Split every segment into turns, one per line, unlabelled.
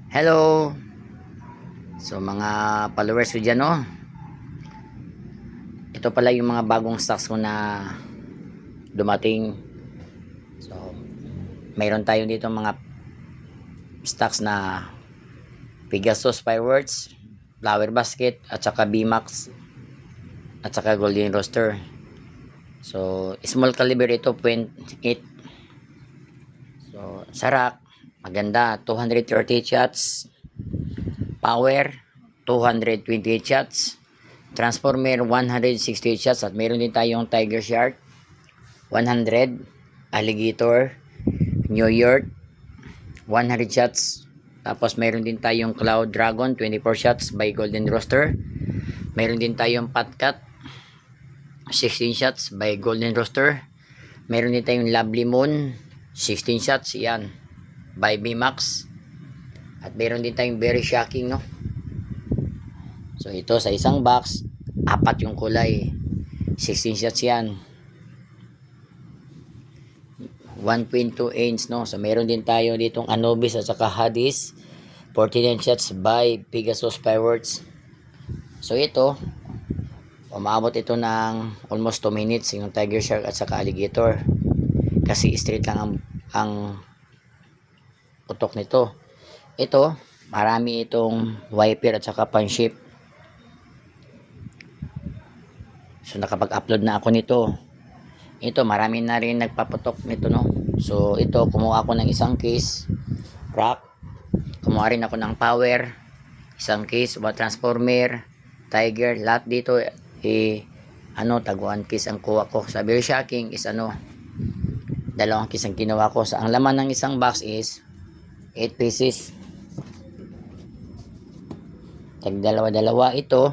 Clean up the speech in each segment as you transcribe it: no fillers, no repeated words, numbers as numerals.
Hello! So mga followers ko dyan, no? Ito pala yung mga bagong stocks ko na dumating. So, mayroon tayo dito mga stocks na Pegasus Fireworks, Flower Basket, at saka BMAX, at saka Golden Rooster. So, small caliber ito, 0.8. So, Sarak, maganda, 230 shots. Power, 228 shots. Transformer, 168 shots. At meron din tayong Tiger Shark, 100. Alligator, New York, 100 shots. Tapos meron din tayong Cloud Dragon, 24 shots by Golden Rooster. Meron din tayong Patcat, 16 shots by Golden Rooster. Meron din tayong Lovely Moon, 16 shots, yan, by BMAX. At meron din tayong Very Shocking, no? So ito sa isang box, apat yung kulay, 16 shots yan, 1.2 inch, no? So meron din tayo ditong Anubis at saka Hades, 49 shots by Pegasus Fireworks. So ito, umabot ito ng almost 2 minutes yung Tiger Shark at saka Alligator, kasi straight lang ang putok nito. Ito, marami itong wiper at saka pan-ship. So nakapag-upload na ako nito. Ito, marami na rin nagpaputok nito, no? So ito, kumuha ako ng isang case rock, kumuha rin ako ng power, isang case, one transformer, tiger, lahat dito taguan case ang kuha ko. Sa Very Shocking is dalawang case ang kinuha ko. So ang laman ng isang box is 8 pieces, tag dalawa ito.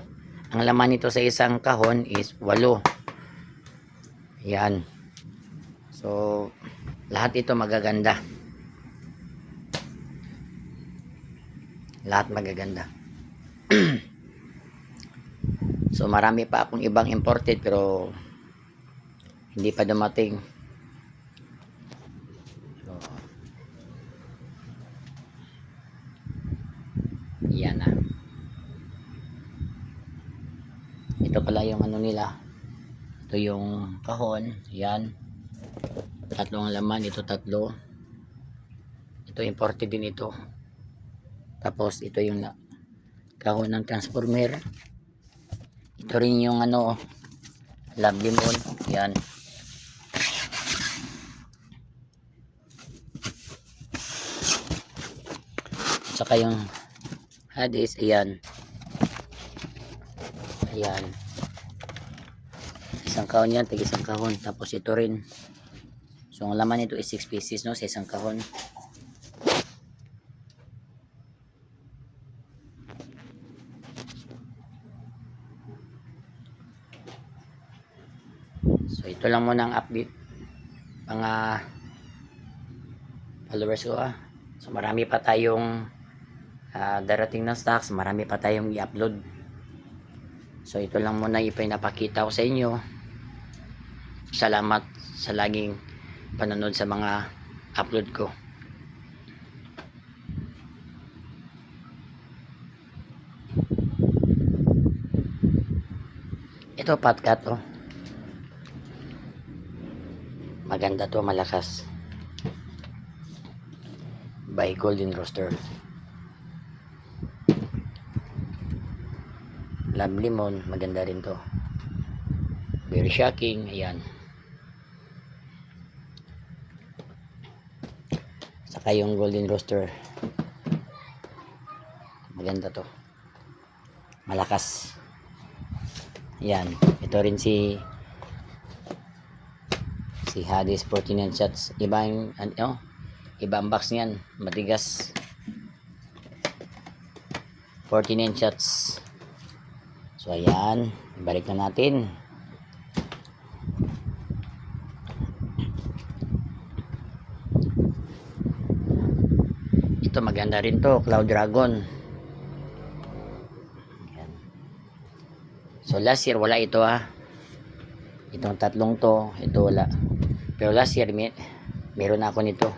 Ang laman nito sa isang kahon is 8. Yan. So lahat ito magaganda, lahat magaganda. So marami pa akong ibang imported pero hindi pa dumating. So, yan na. Ito pala yung nila. Ito yung kahon. Yan. Tatlong laman. Ito tatlo. Ito imported din ito. Tapos ito yung kahon ng transformer. Ito rin yung Lovely Moon. Yan. Saka yung Hades. Ayan. Ayan. Isang kahon yan. Tag isang kahon. Tapos ito rin. So ang laman nito is 6 pieces, no, sa isang kahon. So ito lang muna ang update mga followers ko. So marami pa tayong darating na stocks, marami pa tayong i-upload. So ito lang muna yung pinapakita ko sa inyo. Salamat sa laging panonood sa mga upload ko. Ito Patcat, maganda to, malakas, by Golden Rooster. Lovely Moon, maganda rin to. Very Shocking, ayan. Saka yung Golden Rooster, maganda to, malakas. Ayan, ito rin si Hades, 49 shots. Iba yung iba ang box niyan, matigas. 49 shots. So ayan, balik na natin. Ito maganda rin to, Cloud Dragon. Ayan. So last year wala ito itong tatlong to, ito wala. Pero last year meron ako nito.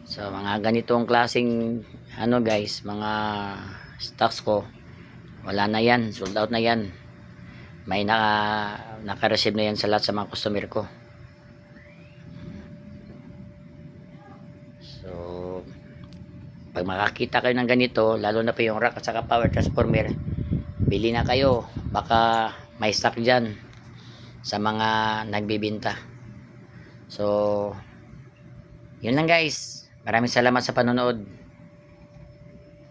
So So mga ganitong klaseng ano guys, mga stocks ko, wala na yan, sold out na yan. May naka-receive na yan sa lahat sa mga customer ko. So pag makakita kayo ng ganito, lalo na pa yung rack at saka power transformer, bili na kayo, baka may stock dyan sa mga nagbibinta. So yun lang guys, maraming salamat sa panonood.